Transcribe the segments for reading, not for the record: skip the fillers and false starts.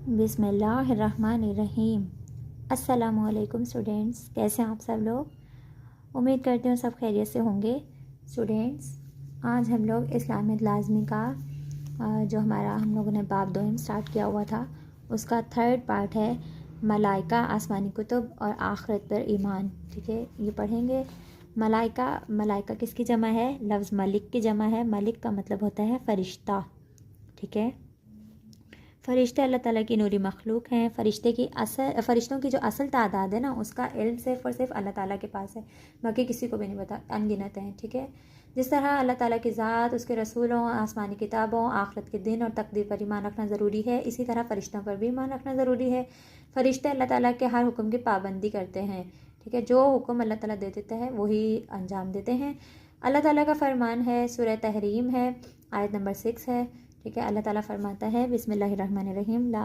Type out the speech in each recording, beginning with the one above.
بسم اللہ الرحمن الرحیم۔ السلام علیکم اسٹوڈینٹس، کیسے ہیں آپ سب لوگ؟ امید کرتے ہیں سب خیریت سے ہوں گے۔ اسٹوڈینٹس، آج ہم لوگ اسلامیت لازمی کا جو ہم لوگوں نے باب دوئم سٹارٹ کیا ہوا تھا، اس کا تھرڈ پارٹ ہے ملائکہ، آسمانی کتب اور آخرت پر ایمان۔ ٹھیک ہے، یہ پڑھیں گے۔ ملائکہ کس کی جمع ہے؟ لفظ ملک کی جمع ہے۔ ملک کا مطلب ہوتا ہے فرشتہ۔ ٹھیک ہے، فرشتے اللہ تعالیٰ کی نوری مخلوق ہیں۔ فرشتوں کی جو اصل تعداد ہے نا، اس کا علم صرف اور صرف اللہ تعالیٰ کے پاس ہے، باقی کسی کو بھی نہیں پتا، ان گنت ہیں۔ ٹھیک ہے، جس طرح اللہ تعالیٰ کی ذات، اس کے رسولوں، آسمانی کتابوں، آخرت کے دن اور تقدیر پر ایمان رکھنا ضروری ہے، اسی طرح فرشتوں پر بھی ایمان رکھنا ضروری ہے۔ فرشتے اللہ تعالیٰ کے ہر حکم کی پابندی کرتے ہیں۔ ٹھیک ہے، جو حکم اللہ تعالیٰ دے دیتا ہے وہی انجام دیتے ہیں۔ اللہ تعالیٰ کا فرمان ہے، سورہ تحریم ہے، آیت نمبر 6 ہے۔ ٹھیک ہے، اللہ تعالیٰ فرماتا ہے بسم اللہ الرحمن الرحیم، لا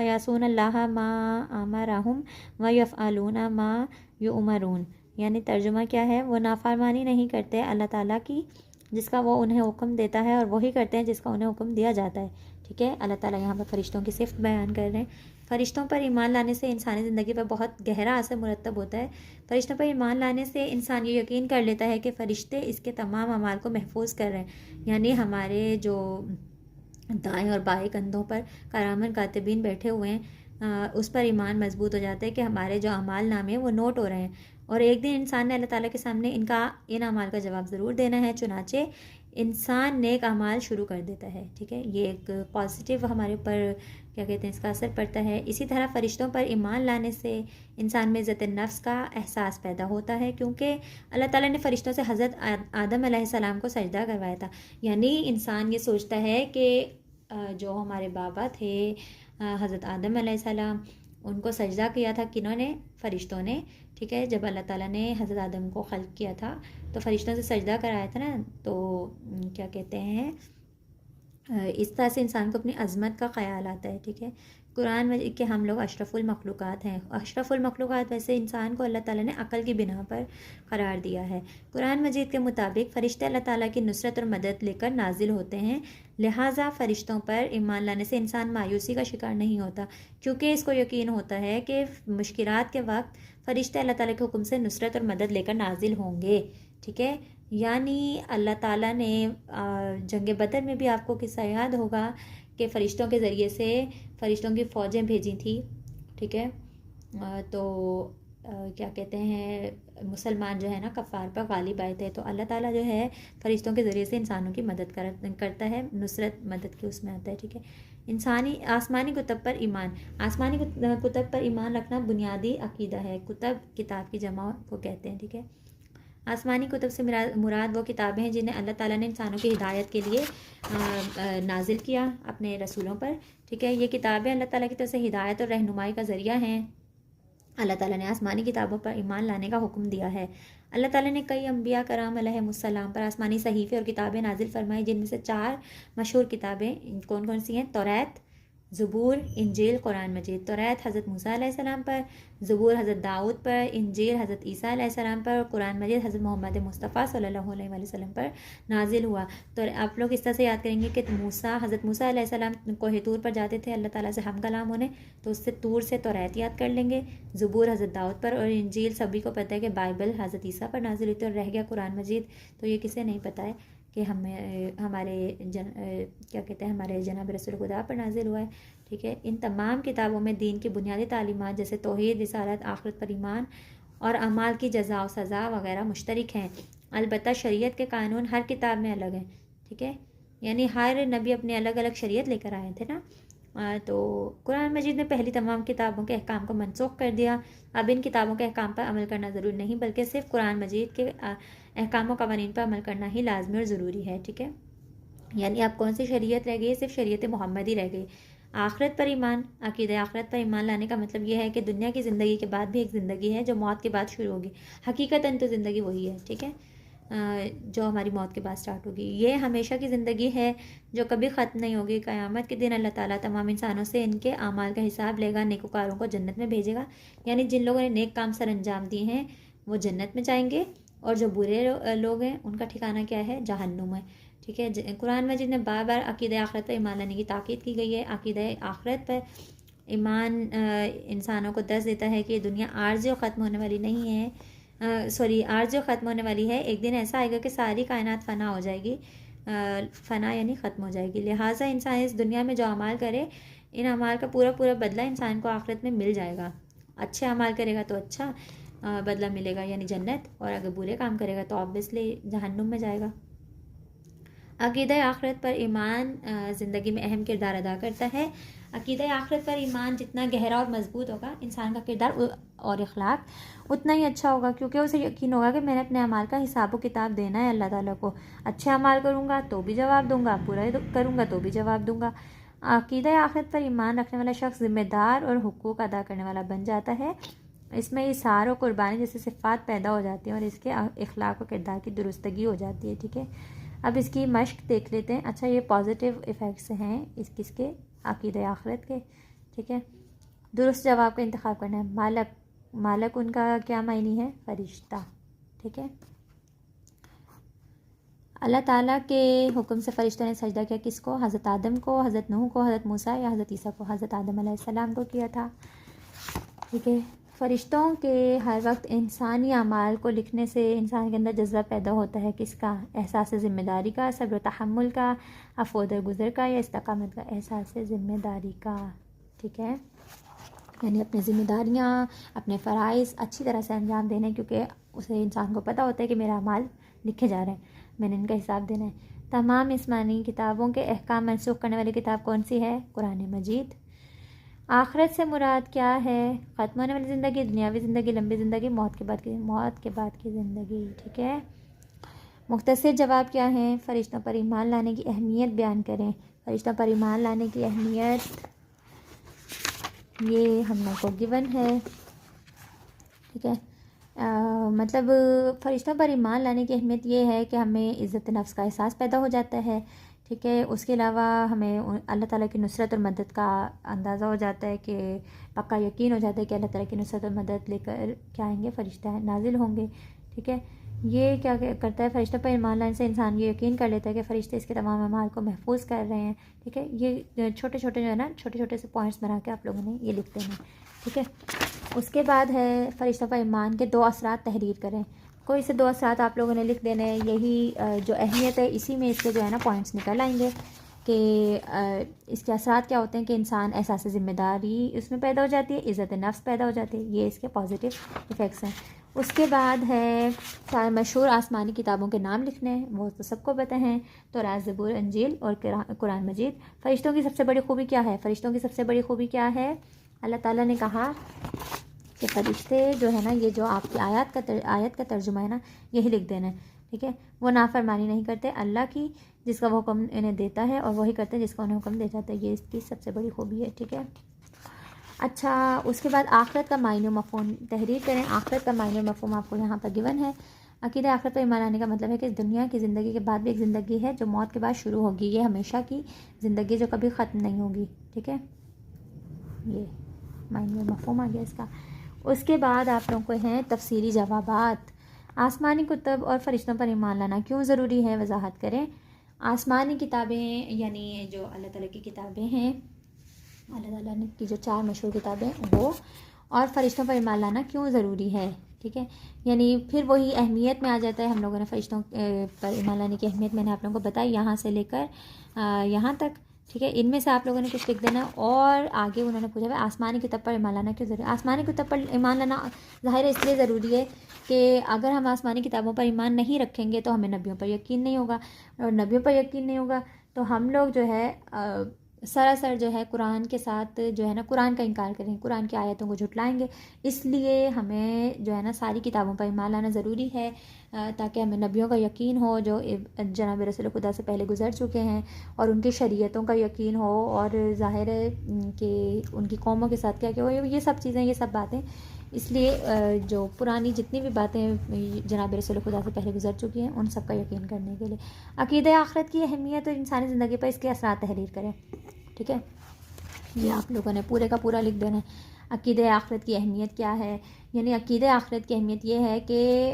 یعصون اللہ ما امرہم ویفعلون ما یؤمرون۔ یعنی ترجمہ کیا ہے؟ وہ نافرمانی نہیں کرتے اللہ تعالیٰ کی جس کا وہ انہیں حکم دیتا ہے، اور وہی کرتے ہیں جس کا انہیں حکم دیا جاتا ہے۔ ٹھیک ہے، اللہ تعالیٰ یہاں پر فرشتوں کی صفت بیان کر رہے ہیں۔ فرشتوں پر ایمان لانے سے انسانی زندگی پر بہت گہرا اثر مرتب ہوتا ہے۔ فرشتوں پر ایمان لانے سے انسان یہ یقین کر لیتا ہے کہ فرشتے اس کے تمام اعمال کو محفوظ کر رہے ہیں، یعنی ہمارے جو دائیں اور بائیں کندھوں پر کرامن کاتبین بیٹھے ہوئے ہیں، اس پر ایمان مضبوط ہو جاتا ہے کہ ہمارے جو اعمال نامے وہ نوٹ ہو رہے ہیں، اور ایک دن انسان نے اللہ تعالیٰ کے سامنے ان اعمال کا جواب ضرور دینا ہے، چنانچہ انسان نیک اعمال شروع کر دیتا ہے۔ ٹھیک ہے، یہ ایک پازیٹیو ہمارے اوپر کیا کہتے ہیں اس کا اثر پڑتا ہے۔ اسی طرح فرشتوں پر ایمان لانے سے انسان میں عزت نفس کا احساس پیدا ہوتا ہے، کیونکہ اللہ تعالیٰ نے فرشتوں سے حضرت آدم علیہ السلام کو سجدہ کروایا تھا۔ یعنی انسان یہ سوچتا ہے کہ جو ہمارے بابا تھے حضرت آدم علیہ السلام، ان کو سجدہ کیا تھا کنہوں نے؟ فرشتوں نے۔ ٹھیک ہے، جب اللہ تعالیٰ نے حضرت آدم کو خلق کیا تھا تو فرشتوں سے سجدہ کرایا تھا نا، تو کیا کہتے ہیں اس طرح سے انسان کو اپنی عظمت کا خیال آتا ہے۔ ٹھیک ہے، قرآن مجید کہ ہم لوگ اشرف المخلوقات ہیں۔ اشرف المخلوقات ویسے انسان کو اللہ تعالیٰ نے عقل کی بنا پر قرار دیا ہے۔ قرآن مجید کے مطابق فرشتے اللہ تعالیٰ کی نصرت اور مدد لے کر نازل ہوتے ہیں، لہٰذا فرشتوں پر ایمان لانے سے انسان مایوسی کا شکار نہیں ہوتا، کیونکہ اس کو یقین ہوتا ہے کہ مشکلات کے وقت فرشتے اللہ تعالیٰ کے حکم سے نصرت اور مدد لے کر نازل ہوں گے۔ ٹھیک ہے، یعنی اللہ تعالیٰ نے جنگ بدر میں بھی آپ کو قصہ یاد ہوگا کہ فرشتوں کے ذریعے سے فرشتوں کی فوجیں بھیجی تھی۔ ٹھیک ہے، تو کیا کہتے ہیں مسلمان جو ہے نا کفار پر غالب آئے تھے، تو اللہ تعالیٰ جو ہے فرشتوں کے ذریعے سے انسانوں کی مدد کرتا ہے، نصرت مدد کی اس میں آتا ہے۔ ٹھیک ہے، آسمانی کتب پر ایمان، آسمانی کتب پر ایمان رکھنا بنیادی عقیدہ ہے۔ کتاب کی جمع کو کہتے ہیں۔ ٹھیک ہے، آسمانی کتب سے مراد وہ کتابیں ہیں جنہیں اللہ تعالیٰ نے انسانوں کی ہدایت کے لیے نازل کیا اپنے رسولوں پر۔ ٹھیک ہے، یہ کتابیں اللہ تعالیٰ کی طرف سے ہدایت اور رہنمائی کا ذریعہ ہیں۔ اللہ تعالیٰ نے آسمانی کتابوں پر ایمان لانے کا حکم دیا ہے۔ اللہ تعالیٰ نے کئی انبیاء کرام علیہ السلام پر آسمانی صحیفے اور کتابیں نازل فرمائی، جن میں سے 4 مشہور کتابیں کون کون سی ہیں؟ توریت، زبور، انجیل، قرآن مجید۔ توریت حضرت موسیٰ علیہ السلام پر، زبور حضرت داؤد پر، انجیل حضرت عیسیٰ علیہ السلام پر، اور قرآن مجید حضرت محمد مصطفیٰ صلی اللہ علیہ وسلم پر نازل ہوا۔ تو آپ لوگ اس طرح سے یاد کریں گے کہ حضرت موسیٰ علیہ السلام کوہ طور پر جاتے تھے اللہ تعالیٰ سے ہم کلام ہونے، تو اس سے طور سے توریت یاد کر لیں گے، زبور حضرت داؤد پر، اور انجیل سبھی کو پتہ ہے کہ بائبل حضرت عیسیٰ پر نازل ہوئی تھی، اور رہ گیا قرآن مجید، تو یہ کسے نہیں پتہ ہے کہ ہمارے جناب رسول خدا پر نازل ہوا ہے۔ ٹھیک ہے، ان تمام کتابوں میں دین کی بنیادی تعلیمات جیسے توحید، رسالت، آخرت پر ایمان اور اعمال کی جزا و سزا وغیرہ مشترک ہیں۔ البتہ شریعت کے قانون ہر کتاب میں الگ ہیں۔ ٹھیک ہے، یعنی ہر نبی اپنے الگ الگ شریعت لے کر آئے تھے نا، تو قرآن مجید نے پہلی تمام کتابوں کے احکام کو منسوخ کر دیا۔ اب ان کتابوں کے احکام پر عمل کرنا ضروری نہیں، بلکہ صرف قرآن مجید کے احکام و قوانین پر عمل کرنا ہی لازمی اور ضروری ہے۔ ٹھیک ہے، یعنی اب کون سی شریعت رہ گئی؟ صرف شریعت محمدی رہ گئی۔ آخرت پر ایمان، عقیدہ آخرت پر ایمان لانے کا مطلب یہ ہے کہ دنیا کی زندگی کے بعد بھی ایک زندگی ہے جو موت کے بعد شروع ہوگی۔ حقیقتاً تو زندگی وہی ہے، ٹھیک ہے، جو ہماری موت کے بعد سٹارٹ ہوگی۔ یہ ہمیشہ کی زندگی ہے جو کبھی ختم نہیں ہوگی۔ قیامت کے دن اللہ تعالیٰ تمام انسانوں سے ان کے اعمال کا حساب لے گا، نیکوکاروں کو جنت میں بھیجے گا، یعنی جن لوگوں نے نیک کام سر انجام دیے ہیں وہ جنت میں جائیں گے، اور جو برے لوگ ہیں ان کا ٹھکانہ کیا ہے؟ جہنم ہے۔ ٹھیک ہے. قرآن مجید میں بار بار عقیدہ آخرت پر ایمان لانے کی تاکید کی گئی ہے. عقیدہ آخرت پر ایمان انسانوں کو درس دیتا ہے کہ دنیا عارضی اور ختم ہونے والی نہیں ہے. عارضی اور ختم ہونے والی ہے. ایک دن ایسا آئے گا کہ ساری کائنات فنا ہو جائے گی. فنا یعنی ختم ہو جائے گی. لہٰذا انسان اس دنیا میں جو اعمال کرے ان اعمال کا پورا پورا بدلہ انسان کو آخرت میں مل جائے گا. اچھے اعمال کرے گا تو اچھا بدلہ ملے گا یعنی جنت، اور اگر برے کام کرے گا تو آبویسلی جہنم میں جائے گا. عقیدہ آخرت پر ایمان زندگی میں اہم کردار ادا کرتا ہے. عقیدہ آخرت پر ایمان جتنا گہرا اور مضبوط ہوگا انسان کا کردار اور اخلاق اتنا ہی اچھا ہوگا، کیونکہ اسے یقین ہوگا کہ میں نے اپنے اعمال کا حساب و کتاب دینا ہے اللہ تعالیٰ کو. اچھے اعمال کروں گا تو بھی جواب دوں گا، برا کروں گا تو بھی جواب دوں گا. عقیدہ آخرت پر ایمان رکھنے والا شخص ذمہ دار اور حقوق ادا کرنے والا بن جاتا ہے. اس میں اثار و قربانی جیسے صفات پیدا ہو جاتی ہیں اور اس کے اخلاق و کردار کی درستگی ہو جاتی ہے. ٹھیک ہے، اب اس کی مشق دیکھ لیتے ہیں. اچھا، یہ پازیٹیو ایفیکٹس ہیں کس کے؟ عقیدہ آخرت کے. ٹھیک ہے، درست جواب کا انتخاب کرنا ہے. مالک ان کا کیا معنی ہے؟ فرشتہ. ٹھیک ہے، اللہ تعالیٰ کے حکم سے فرشتوں نے سجدہ کیا. کس کو؟ حضرت آدم کو، حضرت نوح کو، حضرت موسیٰ یا حضرت عیسیٰ کو؟ حضرت آدم علیہ السلام کو کیا تھا. ٹھیک ہے، فرشتوں کے ہر وقت انسانی اعمال کو لکھنے سے انسان کے اندر جذبہ پیدا ہوتا ہے. کس کا؟ احساس ذمہ داری کا، صبر و تحمل کا، عفو و درگزر کا، یا استقامت کا؟ احساس ذمہ داری کا. ٹھیک ہے، یعنی اپنی ذمہ داریاں، اپنے فرائض اچھی طرح سے انجام دینے، کیونکہ اسے انسان کو پتہ ہوتا ہے کہ میرا اعمال لکھے جا رہے ہیں، میں نے ان کا حساب دینا ہے. تمام آسمانی کتابوں کے احکام منسوخ کرنے والی کتاب کون سی ہے؟ قرآن مجید. آخرت سے مراد کیا ہے؟ ختم ہونے والی زندگی، دنیاوی زندگی، لمبی زندگی، موت کے بعد کی زندگی. ٹھیک ہے، مختصر جواب کیا ہیں؟ فرشتوں پر ایمان لانے کی اہمیت بیان کریں. فرشتوں پر ایمان لانے کی اہمیت یہ ہم لوگ کو گیون ہے. ٹھیک ہے، مطلب فرشتوں پر ایمان لانے کی اہمیت یہ ہے کہ ہمیں عزت نفس کا احساس پیدا ہو جاتا ہے. ٹھیک ہے، اس کے علاوہ ہمیں اللہ تعالیٰ کی نصرت اور مدد کا اندازہ ہو جاتا ہے، کہ پکا یقین ہو جاتا ہے کہ اللہ تعالیٰ کی نصرت اور مدد لے کر کیا آئیں گے؟ فرشتہ نازل ہوں گے. ٹھیک ہے، یہ کیا کرتا ہے؟ فرشتوں پر ایمان لانے سے انسان یہ یقین کر لیتا ہے کہ فرشتے اس کے تمام اعمال کو محفوظ کر رہے ہیں. ٹھیک ہے، یہ چھوٹے چھوٹے جو ہے نا، چھوٹے چھوٹے سے پوائنٹس بنا کے آپ لوگوں نے یہ لکھتے ہیں. ٹھیک ہے، اس کے بعد ہے فرشتوں پر ایمان کے 2 اثرات تحریر کریں. کوئی سے 2 اثرات آپ لوگوں نے لکھ دینے. یہی جو اہمیت ہے اسی میں اس کے جو ہے نا پوائنٹس نکل آئیں گے کہ اس کے اثرات کیا ہوتے ہیں. کہ انسان احساس ذمہ داری اس میں پیدا ہو جاتی ہے، عزت نفس پیدا ہو جاتی ہے. یہ اس کے پازیٹیو ایفیکٹس ہیں. اس کے بعد ہے مشہور آسمانی کتابوں کے نام لکھنے ہیں. وہ تو سب کو پتہ ہیں، تورات، زبور، انجیل اور قرآن مجید. فرشتوں کی سب سے بڑی خوبی کیا ہے؟ فرشتوں کی سب سے بڑی خوبی کیا ہے؟ اللہ تعالیٰ نے کہا کہ فرشتے جو ہے نا، یہ جو آپ کی آیت کا ترجمہ ہے نا، یہی لکھ دینا ہے. ٹھیک ہے، وہ نافرمانی نہیں کرتے اللہ کی، جس کا وہ حکم انہیں دیتا ہے، اور وہی کرتے جس کا انہیں حکم دے جاتا ہے. یہ اس کی سب سے بڑی خوبی ہے. ٹھیک ہے، اچھا، اس کے بعد آخرت کا معنی و مفہوم تحریر کریں. آخرت کا معنی و مفہوم آپ کو یہاں پر گیون ہے. عقیدہ آخرت پر ایمان لانے کا مطلب ہے کہ اس دنیا کی زندگی کے بعد بھی ایک زندگی ہے جو موت کے بعد شروع ہوگی. یہ ہمیشہ کی زندگی جو کبھی ختم نہیں ہوگی. ٹھیک ہے، یہ معنی و مفہوم آ گیا اس کا. اس کے بعد آپ لوگوں کو ہیں تفصیلی جوابات. آسمانی کتب اور فرشتوں پر ایمان لانا کیوں ضروری ہے؟ وضاحت کریں. آسمانی کتابیں یعنی جو اللہ تعالیٰ کی کتابیں ہیں، اللہ تعالیٰ کی جو 4 مشہور کتابیں وہ، اور فرشتوں پر ایمان لانا کیوں ضروری ہے. ٹھیک ہے، یعنی پھر وہی اہمیت میں آ جاتا ہے. ہم لوگوں نے فرشتوں پر ایمان لانے کی اہمیت میں نے آپ لوگوں کو بتائی یہاں سے لے کر یہاں تک. ٹھیک ہے، ان میں سے آپ لوگوں نے کچھ لکھ دینا. اور آگے انہوں نے پوچھا ہے آسمانی کتاب پر ایمان لانا کیوں ضروری ہے. آسمانی کتاب پر ایمان لانا ظاہر ہے اس لیے ضروری ہے کہ اگر ہم آسمانی کتابوں پر ایمان نہیں رکھیں گے تو ہمیں نبیوں پر یقین نہیں ہوگا، اور نبیوں پر یقین نہیں ہوگا تو ہم لوگ جو ہے سراسر جو ہے قرآن کے ساتھ جو ہے نا قرآن کا انکار کریں، قرآن کی آیتوں کو جھٹلائیں گے. اس لیے ہمیں جو ہے نا ساری کتابوں پر ایمان لانا ضروری ہے، تاکہ ہمیں نبیوں کا یقین ہو جو جناب رسول خدا سے پہلے گزر چکے ہیں، اور ان کی شریعتوں کا یقین ہو، اور ظاہر ہے کہ ان کی قوموں کے ساتھ کیا کیا ہو. یہ سب چیزیں، یہ سب باتیں، اس لیے جو پرانی جتنی بھی باتیں جناب رسول خدا سے پہلے گزر چکی ہیں ان سب کا یقین کرنے کے لیے. عقیدہ آخرت کی اہمیت اور انسانی زندگی پر اس کے اثرات تحریر کریں. ٹھیک ہے، یہ آپ لوگوں نے پورے کا پورا لکھ دینا ہے. عقیدہ آخرت کی اہمیت کیا ہے؟ یعنی عقیدہ آخرت کی اہمیت یہ ہے کہ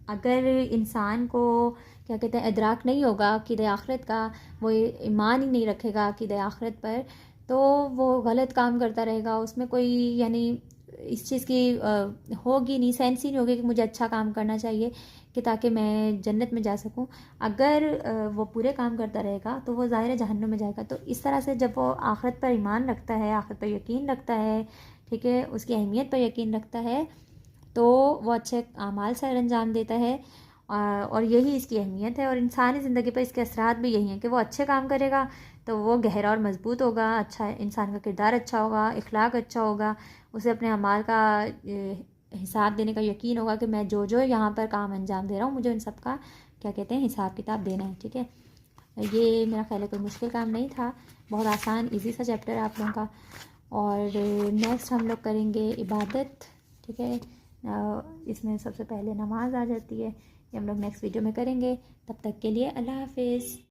اگر انسان کو کیا کہتے ہیں ادراک نہیں ہوگا عقیدہ آخرت کا، وہ ایمان ہی نہیں رکھے گا عقیدہ آخرت پر، تو وہ غلط کام کرتا رہے گا، اس میں کوئی یعنی اس چیز کی ہوگی نہیں، سینس ہی نہیں ہوگی کہ مجھے اچھا کام کرنا چاہیے کہ تاکہ میں جنت میں جا سکوں۔ اگر وہ پورے کام کرتا رہے گا تو وہ ظاہر جہنم میں جائے گا۔ تو اس طرح سے جب وہ آخرت پر ایمان رکھتا ہے، آخرت پر یقین رکھتا ہے، ٹھیک ہے، اس کی اہمیت پر یقین رکھتا ہے، تو وہ اچھے اعمال سر انجام دیتا ہے، اور یہی اس کی اہمیت ہے۔ اور انسانی زندگی پر اس کے اثرات بھی یہی ہیں کہ وہ اچھے کام کرے گا تو وہ گہرا اور مضبوط ہوگا، اچھا انسان کا کردار اچھا ہوگا، اخلاق اچھا ہوگا، اسے اپنے اعمال کا حساب دینے کا یقین ہوگا کہ میں جو یہاں پر کام انجام دے رہا ہوں مجھے ان سب کا کیا کہتے ہیں حساب کتاب دینا ہے، ٹھیک ہے۔ یہ میرا خیال ہے کوئی مشکل کام نہیں تھا، بہت آسان ایزی سا چیپٹر ہے آپ لوگوں کا۔ اور نیکسٹ ہم لوگ کریں گے عبادت، ٹھیک ہے، اس میں سب سے پہلے نماز آ جاتی ہے، یہ ہم لوگ نیکسٹ ویڈیو میں کریں گے۔ تب تک کے لیے اللہ حافظ۔